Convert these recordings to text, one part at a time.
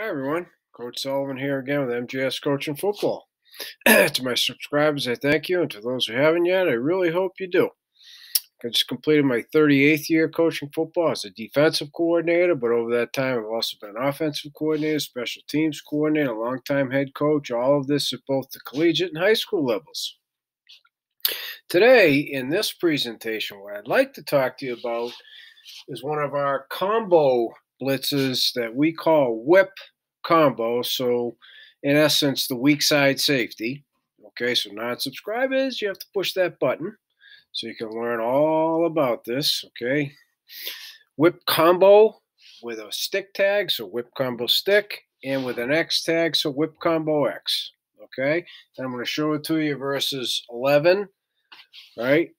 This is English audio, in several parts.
Hi everyone, Coach Sullivan here again with MGS Coaching Football. To my subscribers, I thank you, and to those who haven't yet, I really hope you do. I just completed my 38th year coaching football as a defensive coordinator, but over that time, I've also been an offensive coordinator, special teams coordinator, longtime head coach, all of this at both the collegiate and high school levels. Today, in this presentation, what I'd like to talk to you about is one of our combo blitzes that we call whip combo. So, in essence, the weak side safety. Okay, so non-subscribers, you have to push that button so you can learn all about this. Okay, whip combo with a stick tag, so whip combo stick, and with an X tag, so whip combo X. Okay, and I'm going to show it to you versus 11, right?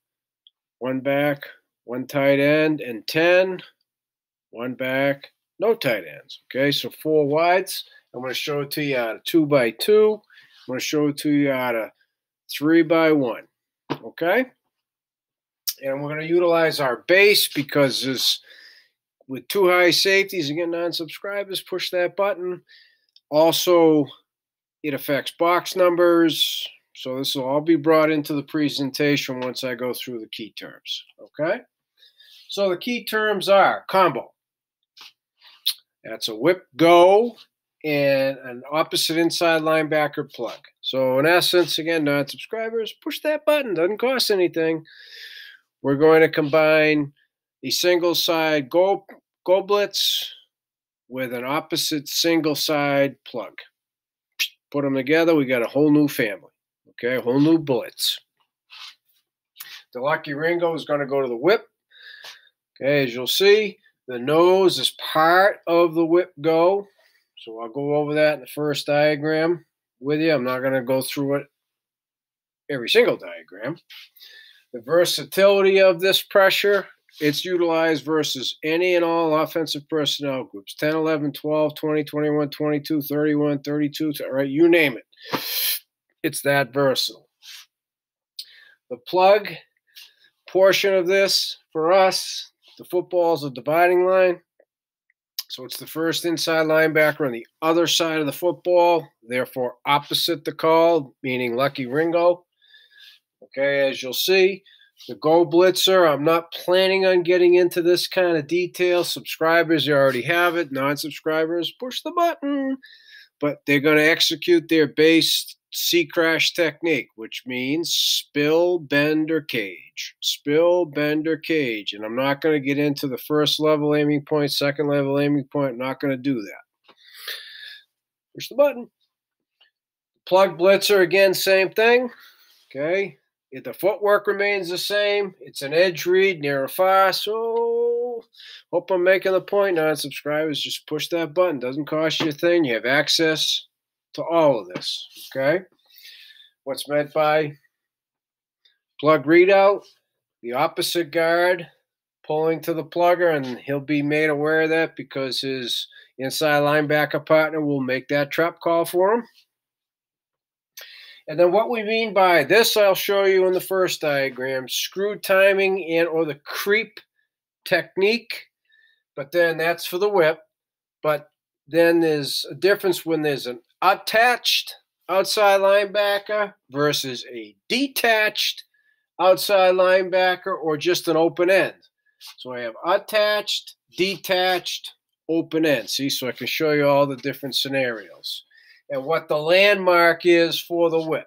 One back, one tight end, and 10. One back, no tight ends. Okay, so four wides. I'm going to show it to you out of 2x2. I'm going to show it to you out of 3x1. Okay, and we're going to utilize our base because this, with two high safeties, again, non-subscribers, push that button. Also, it affects box numbers. So this will all be brought into the presentation once I go through the key terms. Okay, so the key terms are combo. That's a whip go and an opposite inside linebacker plug. So in essence, again, non-subscribers, push that button. Doesn't cost anything. We're going to combine a single side go blitz with an opposite single side plug. Put them together, we got a whole new family. Okay, a whole new blitz. The Lucky Ringo is going to go to the whip. Okay, as you'll see, the nose is part of the whip go. So I'll go over that in the first diagram with you. I'm not going to go through it every single diagram. The versatility of this pressure, it's utilized versus any and all offensive personnel groups. 10, 11, 12, 20, 21, 22, 31, 32, right, you name it. It's that versatile. The plug portion of this for us, the football is a dividing line. So it's the first inside linebacker on the other side of the football, therefore opposite the call, meaning Lucky Ringo. Okay, as you'll see, the go blitzer, I'm not planning on getting into this kind of detail. Subscribers, you already have it. Non-subscribers, push the button. But they're going to execute their base C-crash technique, which means spill, bend, or cage. Spill, bend, or cage. And I'm not going to get into the first level aiming point, second level aiming point. I'm not going to do that. Push the button. Plug blitzer, again, same thing. Okay. If the footwork remains the same, it's an edge read near or far. So hope I'm making the point. Non-subscribers, just push that button. Doesn't cost you a thing. You have access to all of this. Okay. What's meant by plug readout? The opposite guard pulling to the plugger, and he'll be made aware of that because his inside linebacker partner will make that trap call for him. And then what we mean by this, I'll show you in the first diagram, screw timing and or the creep technique. But then that's for the whip. But then there's a difference when there's an attached outside linebacker versus a detached outside linebacker or just an open end. So I have attached, detached, open end. See, so I can show you all the different scenarios and what the landmark is for the whip.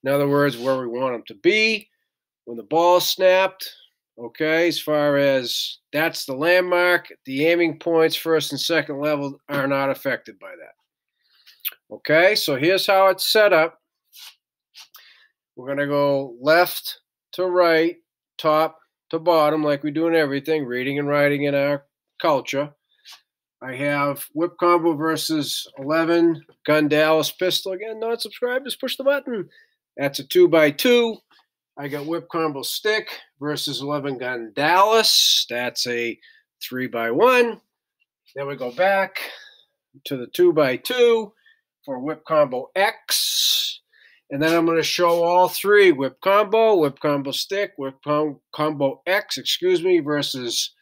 In other words, where we want them to be when the ball's snapped. Okay, as far as that's the landmark, the aiming points, first and second level, are not affected by that. Okay, so here's how it's set up. We're going to go left to right, top to bottom, like we do in everything, reading and writing in our culture. I have whip combo versus 11 gun Dallas pistol. Again, non-subscribers, push the button. That's a 2x2. I got whip combo stick versus 11 gun Dallas. That's a 3x1. Then we go back to the 2x2 for whip combo X. And then I'm going to show all three: whip combo stick, whip combo X, versus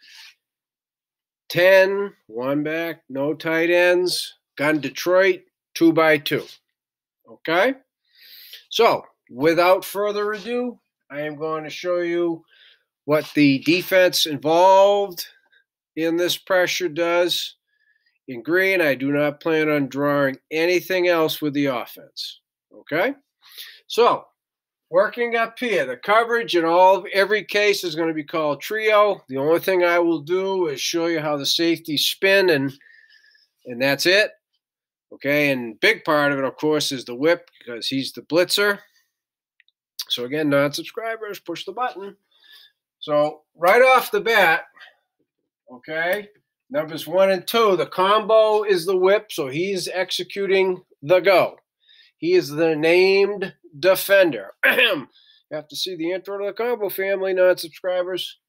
10, one back, no tight ends, Gun Detroit 2x2. Okay? So, without further ado, I am going to show you what the defense involved in this pressure does. In green, I do not plan on drawing anything else with the offense. Okay? So, working up here, the coverage in every case is going to be called trio. The only thing I will do is show you how the safeties spin, and that's it. Okay, and big part of it, of course, is the whip because he's the blitzer. So again, non-subscribers, push the button. So right off the bat, okay, numbers 1 and 2, the combo is the whip, so he's executing the go. He is the named defender. You have to see the intro to the combo family, non-subscribers.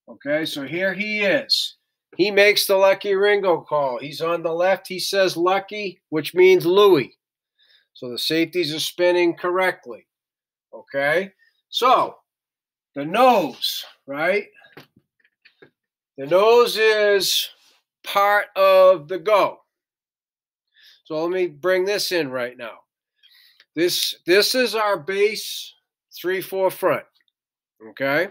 Okay, so here he is. He makes the Lucky Ringo call. He's on the left. He says Lucky, which means Louie. So the safeties are spinning correctly. Okay, so the nose, right? The nose is part of the go. So let me bring this in right now. This is our base 3-4 front, okay?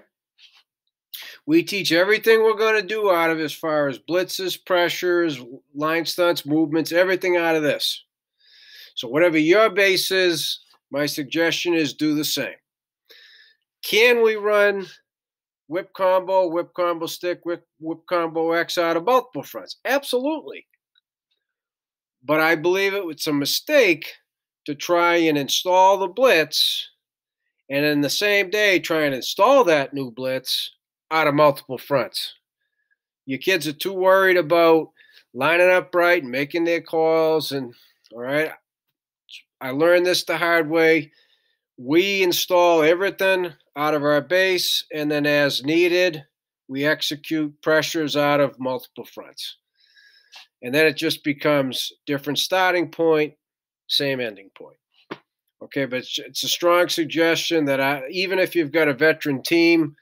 We teach everything we're going to do out of as far as blitzes, pressures, line stunts, movements, everything out of this. So whatever your base is, my suggestion is do the same. Can we run whip combo stick, whip combo X out of multiple fronts? Absolutely. But I believe it was a mistake to try and install the blitz and in the same day try and install that new blitz out of multiple fronts. Your kids are too worried about lining up right and making their calls. And all right, I learned this the hard way. We install everything out of our base, and then as needed, we execute pressures out of multiple fronts. And then it just becomes different starting point, same ending point. Okay, but it's a strong suggestion that even if you've got a veteran team,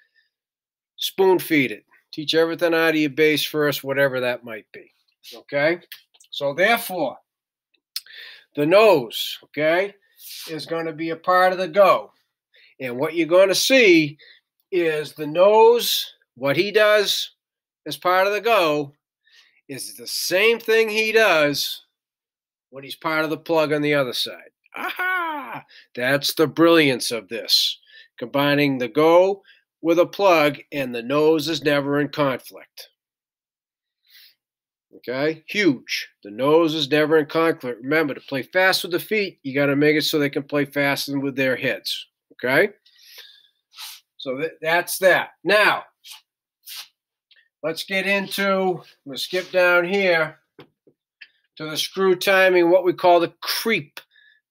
spoon feed it. Teach everything out of your base first, whatever that might be. Okay, so therefore, the nose, okay, is going to be a part of the go. And what you're going to see is the nose, what he does as part of the go is the same thing he does when he's part of the plug on the other side. Aha! That's the brilliance of this. Combining the go with a plug, and the nose is never in conflict. Okay? Huge. The nose is never in conflict. Remember, to play fast with the feet, you got to make it so they can play fast with their heads. Okay? So that's that. Now, let's get into, we'll skip down here to the screw timing, what we call the creep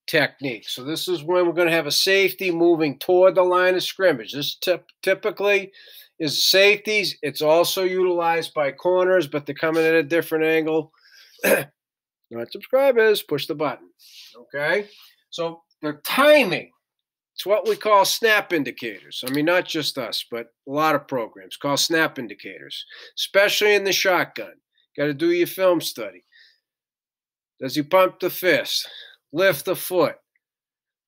technique. So this is when we're going to have a safety moving toward the line of scrimmage. This typically is safeties. It's also utilized by corners, but they're coming at a different angle. Not subscribers, push the button. Okay? So the timing, it's what we call snap indicators. I mean, not just us, but a lot of programs call snap indicators, especially in the shotgun. Got to do your film study. Does he pump the fist? Lift the foot?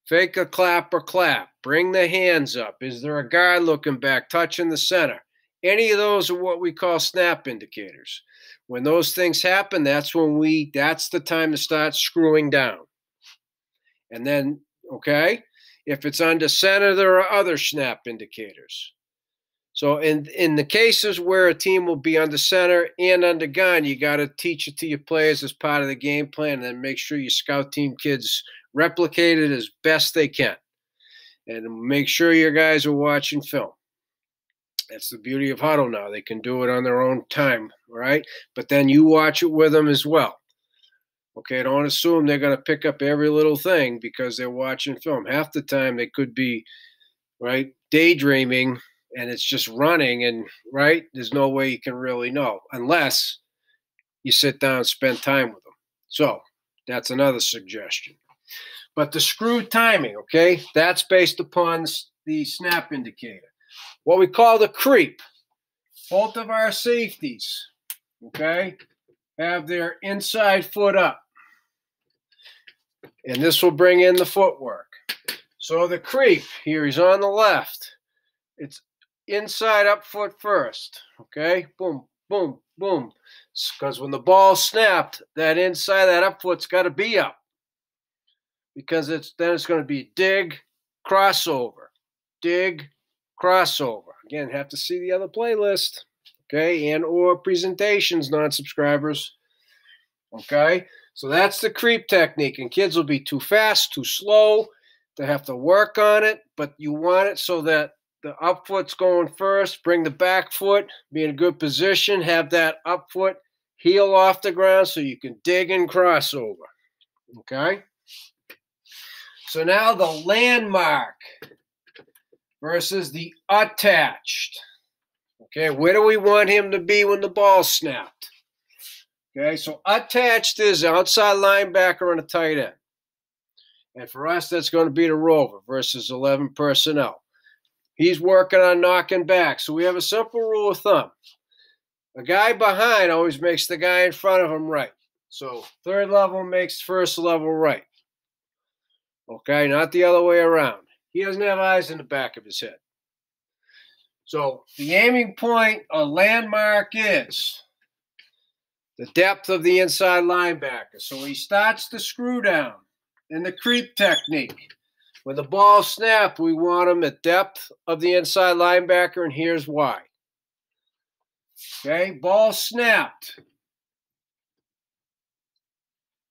Fake a clap or clap? Bring the hands up? Is there a guard looking back, touching the center? Any of those are what we call snap indicators. When those things happen, that's the time to start screwing down. And then, okay, if it's under center, there are other snap indicators. So in the cases where a team will be under center and under gun, you got to teach it to your players as part of the game plan, and then make sure your scout team kids replicate it as best they can. And make sure your guys are watching film. That's the beauty of huddle now. They can do it on their own time, all right? But then you watch it with them as well. Okay, don't assume they're going to pick up every little thing because they're watching film. Half the time they could be, right, daydreaming, and it's just running, and, right, there's no way you can really know unless you sit down and spend time with them. So that's another suggestion. But the screw timing, okay, that's based upon the snap indicator. What we call the creep. Both of our safeties, okay, have their inside foot up. And this will bring in the footwork. So the creep, here he's on the left. It's inside up foot first. Okay? Boom, boom, boom. Because when the ball snapped, that inside, that up foot's got to be up. Because then it's going to be dig, crossover. Dig, crossover. Again, have to see the other playlist. Okay? And or presentations, non-subscribers. Okay? So that's the creep technique. And kids will be too fast, too slow. They have to work on it, but you want it so that the up foot's going first. Bring the back foot, be in a good position. Have that up foot heel off the ground so you can dig and cross over. Okay? So now the landmark versus the attached. Okay, where do we want him to be when the ball's snapped? Okay, so attached is outside linebacker and a tight end. And for us, that's going to be the rover versus 11 personnel. He's working on knocking back. So we have a simple rule of thumb. A guy behind always makes the guy in front of him right. So third level makes first level right. Okay, not the other way around. He doesn't have eyes in the back of his head. So the aiming point or landmark is the depth of the inside linebacker. So he starts the screw down in the creep technique. When the ball snapped, we want him at depth of the inside linebacker, and here's why. Okay, ball snapped.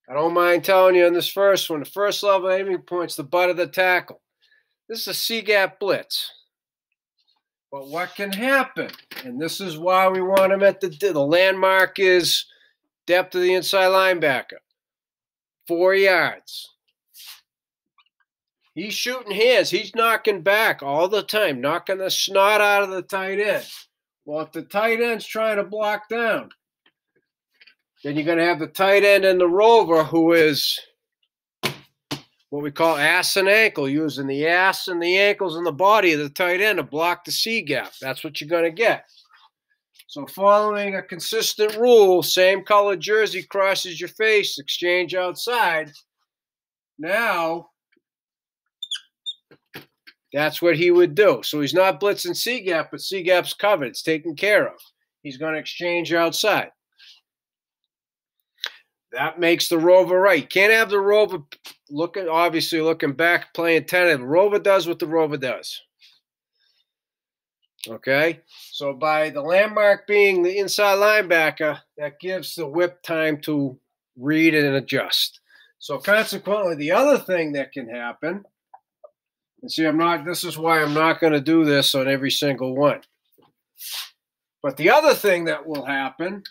I don't mind telling you on this first one, the first level aiming point's the butt of the tackle. This is a C-gap blitz. But what can happen, and this is why we want him at the landmark is depth of the inside linebacker, 4 yards. He's shooting hands. He's knocking back all the time, knocking the snot out of the tight end. Well, if the tight end's trying to block down, then you're going to have the tight end and the rover who is what we call ass and ankle, using the ass and the ankles and the body of the tight end to block the C-gap. That's what you're going to get. So following a consistent rule, same color jersey crosses your face, exchange outside. Now, that's what he would do. So he's not blitzing C-gap, but C-gap's covered. It's taken care of. He's going to exchange outside. That makes the rover right. Can't have the rover obviously looking back, playing tentative. The rover does what the rover does. Okay? So by the landmark being the inside linebacker, that gives the whip time to read and adjust. So consequently, the other thing that can happen, and see, this is why I'm not going to do this on every single one. But the other thing that will happen,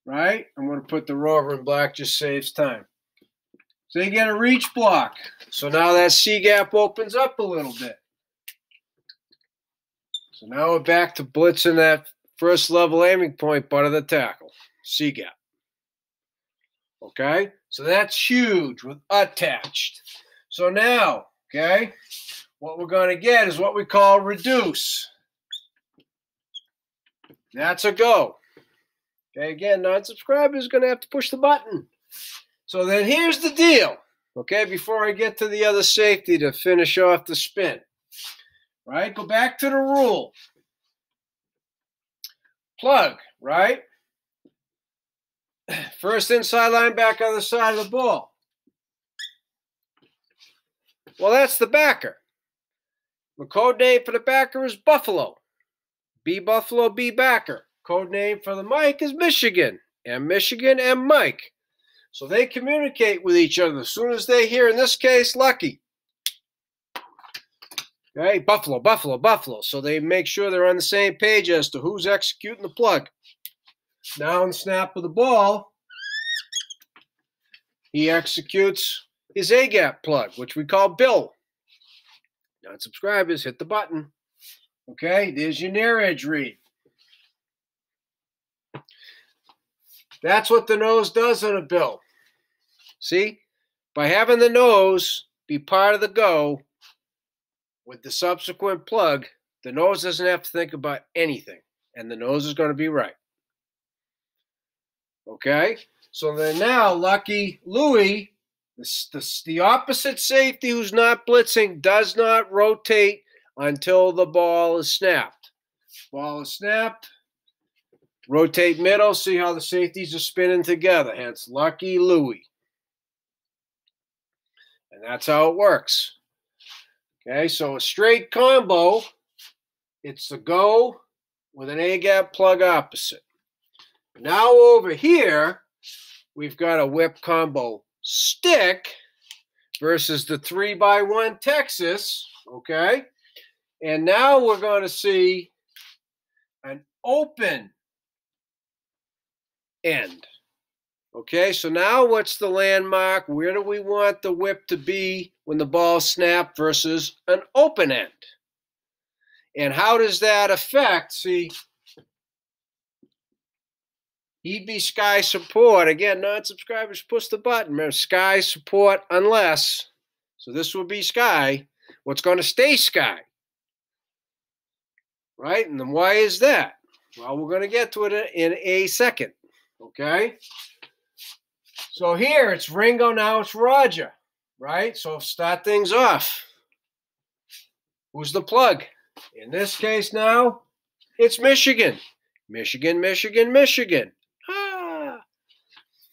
right? I'm going to put the rover in black, just saves time. So you get a reach block. So now that C-gap opens up a little bit. So now we're back to blitzing that first level aiming point, butt of the tackle, C-gap. Okay? So that's huge with attached. So now, okay, what we're going to get is what we call reduce. That's a go. Okay, again, non-subscriber is going to have to push the button. So then here's the deal, okay, before I get to the other safety to finish off the spin. Right, go back to the rule. Plug, right? First inside linebacker on the side of the ball. Well, that's the backer. The code name for the backer is Buffalo. B Buffalo, B backer. Code name for the Mike is Michigan. M Michigan, M Mike. So they communicate with each other as soon as they hear, in this case, Lucky. Okay, Buffalo, Buffalo, Buffalo. So they make sure they're on the same page as to who's executing the plug. Now on the snap of the ball, he executes his A-gap plug, which we call Bill. Non-subscribers, hit the button. Okay, there's your near edge read. That's what the nose does on a Bill. See? By having the nose be part of the go with the subsequent plug, the nose doesn't have to think about anything, and the nose is going to be right. Okay? So then now, Lucky Louie The opposite safety who's not blitzing does not rotate until the ball is snapped. Ball is snapped. Rotate middle. See how the safeties are spinning together. Hence, Lucky Louie. And that's how it works. Okay, so a straight combo, it's the go with an A-gap plug opposite. Now over here, we've got a whip combo stick versus the 3x1 Texas, okay? And now we're going to see an open end. Okay, so now what's the landmark? Where do we want the whip to be when the ball's snapped versus an open end? And how does that affect? See, he'd be sky support. Again, non-subscribers, push the button. Remember, sky support unless. So this will be sky. What's going to stay sky? Right? And then why is that? Well, we're going to get to it in a second. Okay? So here it's Ringo, now it's Roger. Right? So start things off. Who's the plug? In this case now, it's Michigan. Michigan, Michigan, Michigan.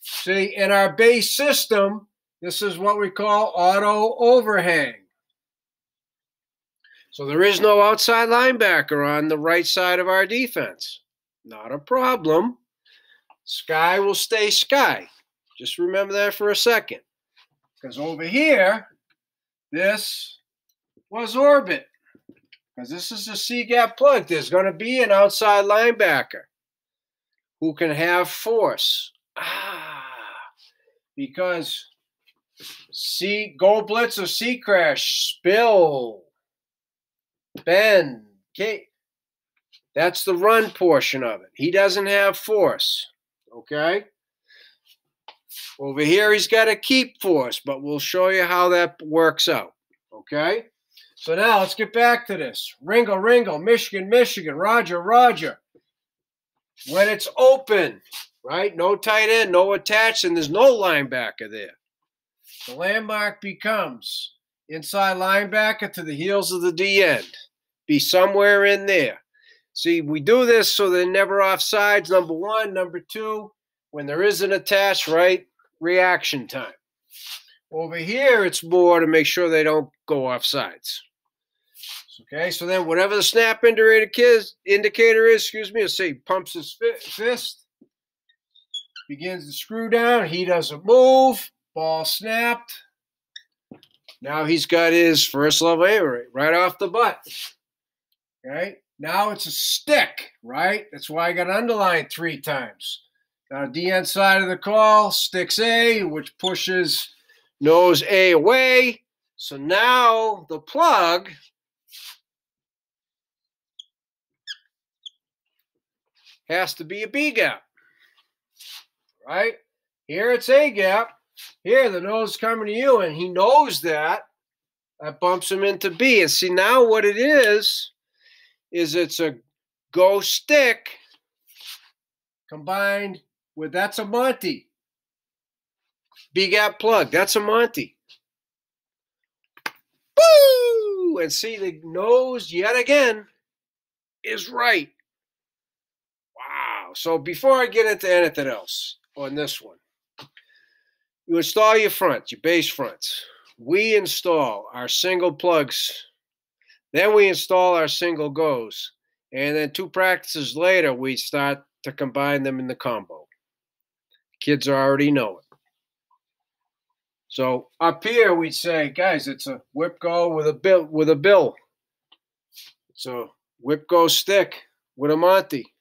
See, in our base system, this is what we call auto overhang. So there is no outside linebacker on the right side of our defense. Not a problem. Sky will stay sky. Just remember that for a second. Because over here, this was orbit. Because this is a C-gap plug. There's going to be an outside linebacker who can have force. Because go blitz or C crash, spill, bend, okay. That's the run portion of it. He doesn't have force, okay? Over here, he's got to keep force, but we'll show you how that works out, okay? So now let's get back to this. Ringo, Ringo, Michigan, Michigan, Roger, Roger. When it's open, right? No tight end, no attached, and there's no linebacker there. The landmark becomes inside linebacker to the heels of the D end. Be somewhere in there. See, we do this so they're never offsides, number one. Number two, when there is an attached, right, reaction time. Over here, it's more to make sure they don't go offsides. Okay, so then whatever the snap indicator is, let's say pumps his fist, begins to screw down, he doesn't move, ball snapped. Now he's got his first level aim rate right off the butt. Okay, now it's a stick, right? That's why I got underlined 3 times. Now DN side of the call, sticks A, which pushes nose A away. So now the plug has to be a B gap, right? Here it's A gap. Here the nose is coming to you, and he knows that. That bumps him into B. And see, now what it is it's a go stick combined with, that's a Monty. B gap plug, that's a Monty. Woo! And see, the nose, yet again, is right. Wow. So before I get into anything else on this one, you install your fronts, your base fronts. We install our single plugs. Then we install our single goes. And then 2 practices later, we start to combine them in the combo. Kids already know it. So up here, we'd say, guys, it's a whip go with a bill. It's a whip go stick with a Monty.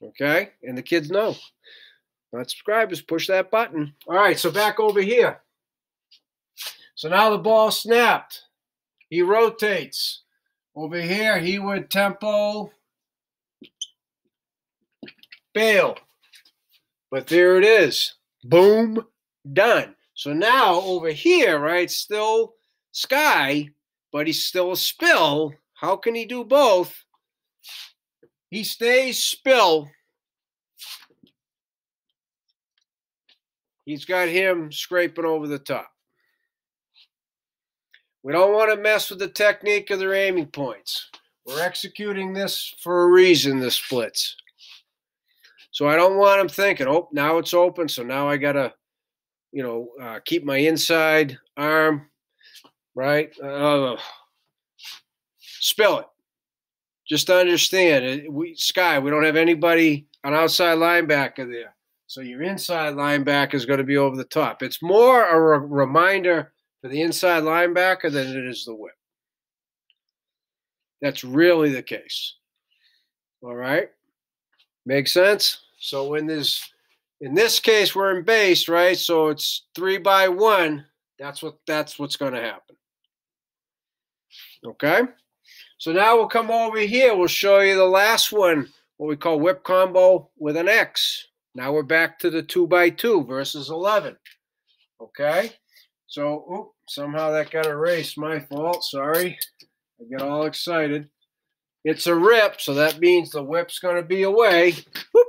Okay? And the kids know. Not subscribers, push that button. All right, so back over here. So now the ball snapped. He rotates. Over here, he would tempo, bail. But there it is. Boom, done. So now over here, right, still sky, but he's still a spill. How can he do both? He stays spill. he's got him scraping over the top. We don't want to mess with the technique of their aiming points. We're executing this for a reason, the splits. So I don't want him thinking, oh, now it's open, so now I got to, keep my inside arm, right? Spill it. Just understand, Sky, we don't have anybody, an outside linebacker there. So your inside linebacker is going to be over the top. It's more a reminder for the inside linebacker than it is the whip. That's really the case. All right? Makes sense? So in this case, we're in base, right? So it's 3-by-1. That's what's going to happen. Okay? So now we'll come over here. We'll show you the last one, what we call whip combo with an X. Now we're back to the 2-by-2 versus 11. Okay? So, somehow that got erased. My fault. Sorry. I get all excited. It's a rip, so that means the whip's going to be away. Whoop.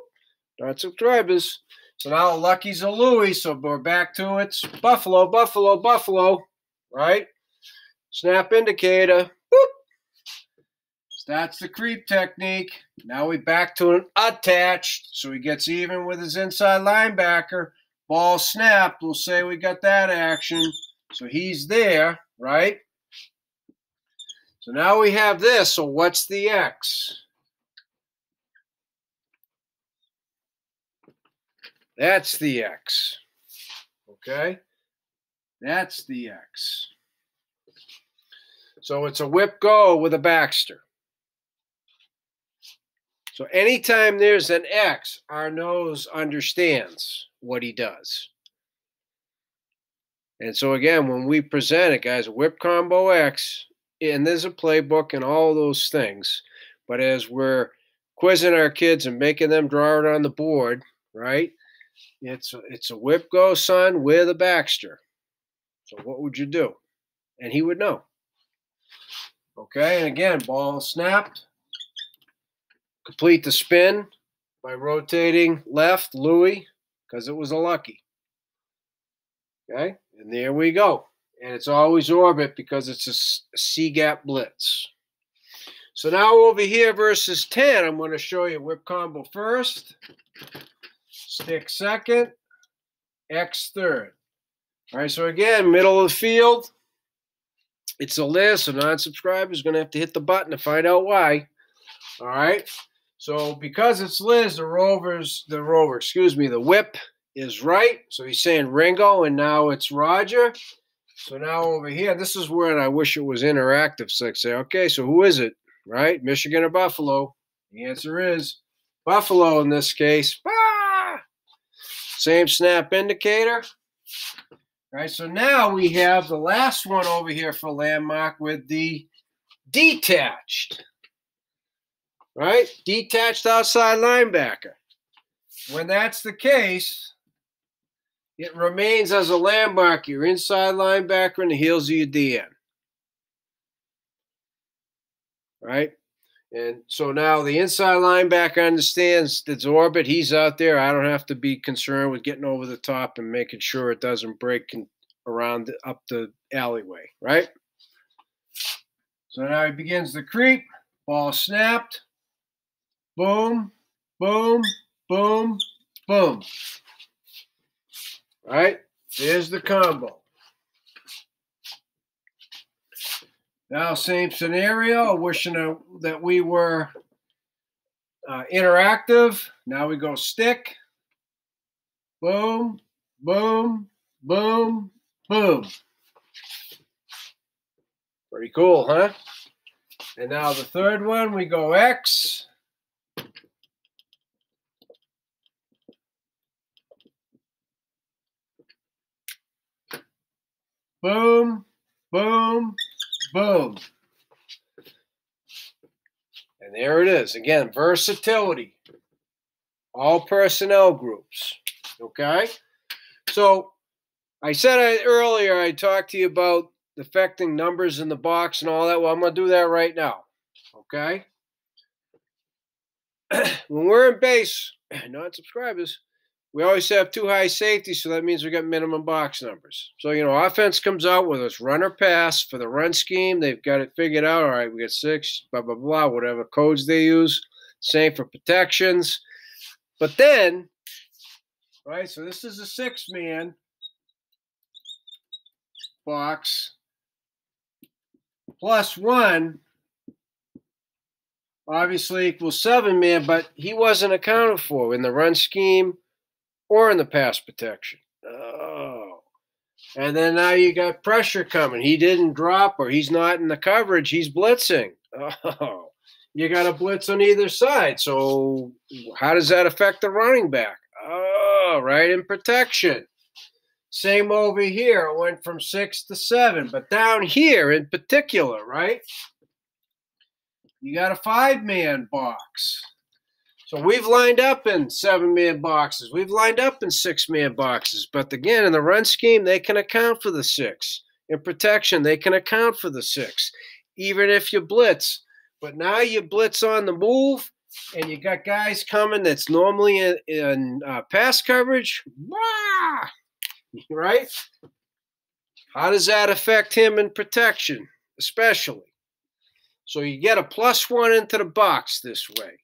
Not subscribers. So now Lucky's a Louie, so we're back to it's Buffalo, Buffalo, Buffalo. Right? Snap indicator. Whoop. That's the creep technique. Now we back to an attached, so he gets even with his inside linebacker. Ball snapped. We'll say we got that action. So he's there, right? So now we have this. So what's the X? That's the X. Okay? That's the X. So it's a whip go with a Baxter. So anytime there's an X, our nose understands what he does. And so again, when we present it, guys, a whip combo X, and there's a playbook and all those things. But as we're quizzing our kids and making them draw it on the board, right? It's a whip go, son, with a Baxter. So what would you do? And he would know. Okay, and again, ball snapped. Complete the spin by rotating left, Louie, because it was a Lucky. Okay, and there we go. And it's always orbit because it's a C-gap blitz. So now over here versus 10, I'm going to show you whip combo first, stick second, X third. All right, so again, middle of the field. It's a list, so non-subscribers are going to have to hit the button to find out why. All right. So because it's Liz, the whip is right. So he's saying Ringo, and now it's Roger. So now over here, this is where I wish it was interactive. So I say, okay, so who is it, right? Michigan or Buffalo? The answer is Buffalo in this case. Ah! Same snap indicator. All right, so now we have the last one over here for landmark with the detached. Right? Detached outside linebacker. When that's the case, it remains as a landmark, your inside linebacker and the heels of your DN. Right? And so now the inside linebacker understands it's orbit. He's out there. I don't have to be concerned with getting over the top and making sure it doesn't break around up the alleyway. Right? So now he begins the creep. Ball snapped. Boom, boom, boom, boom. All right, there's the combo. Now, same scenario, wishing that we were interactive. Now we go stick. Boom, boom, boom, boom. Pretty cool, huh? And now the third one, we go X. Boom, boom, boom. And there it is. Again, versatility. All personnel groups. Okay? So I said earlier, I talked to you about affecting numbers in the box and all that. Well, I'm going to do that right now. Okay? When we're in base, non-subscribers, we always have 2 high safeties, so that means we got minimum box numbers. So, offense comes out with us run or pass for the run scheme. They've got it figured out. All right, we got 6, blah, blah, blah, whatever codes they use. Same for protections. But then, right, so this is a 6-man box plus 1 obviously equals 7-man, but he wasn't accounted for in the run scheme or in the pass protection. Oh. And then now you got pressure coming. He didn't drop, or he's not in the coverage. He's blitzing. Oh. You got a blitz on either side. So how does that affect the running back? Oh, right, in protection. Same over here. It went from 6 to 7. But down here in particular, right, you got a 5-man box. So we've lined up in 7-man boxes. We've lined up in 6-man boxes. But again, in the run scheme, they can account for the 6. In protection, they can account for the 6, even if you blitz. But now you blitz on the move, and you got guys coming that's normally in pass coverage. Wah! Right? How does that affect him in protection, especially? So you get a +1 into the box this way.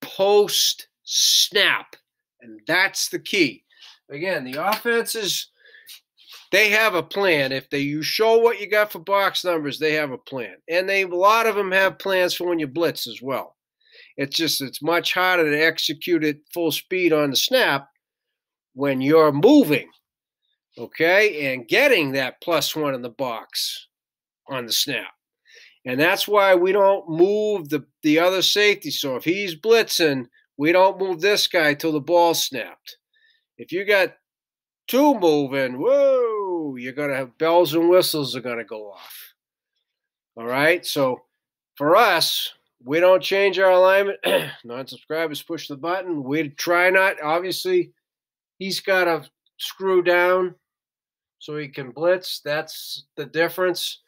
Post snap. And that's the key. Again, the offenses, they have a plan. If you show what you got for box numbers, they have a plan. And a lot of them have plans for when you blitz as well. It's much harder to execute at full speed on the snap when you're moving, okay, and getting that +1 in the box on the snap. And that's why we don't move the other safety. So if he's blitzing, we don't move this guy till the ball's snapped. If you got 2 moving, whoa, you're going to have bells and whistles are going to go off. All right? So for us, we don't change our alignment. Non-subscribers push the button. We try not. Obviously, he's got to screw down so he can blitz. That's the difference.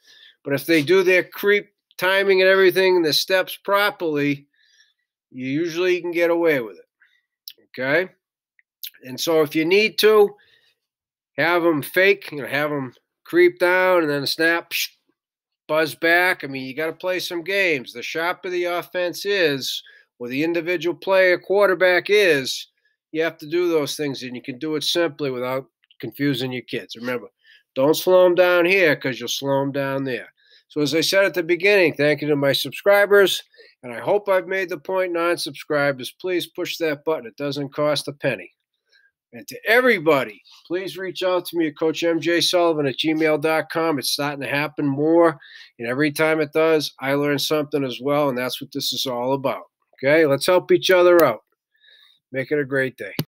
But if they do their creep timing and everything and the steps properly, you usually can get away with it. Okay? And so if you need to, have them fake, have them creep down and then snap, buzz back. I mean, you got to play some games. The sharper the offense is, or the individual player quarterback is, you have to do those things, and you can do it simply without confusing your kids. Remember, don't slow them down here because you'll slow them down there. So as I said at the beginning, thank you to my subscribers, and I hope I've made the point. Non-subscribers, please push that button. It doesn't cost a penny. And to everybody, please reach out to me at CoachMJSullivan@gmail.com. It's starting to happen more, and every time it does, I learn something as well, and that's what this is all about. Okay, let's help each other out. Make it a great day.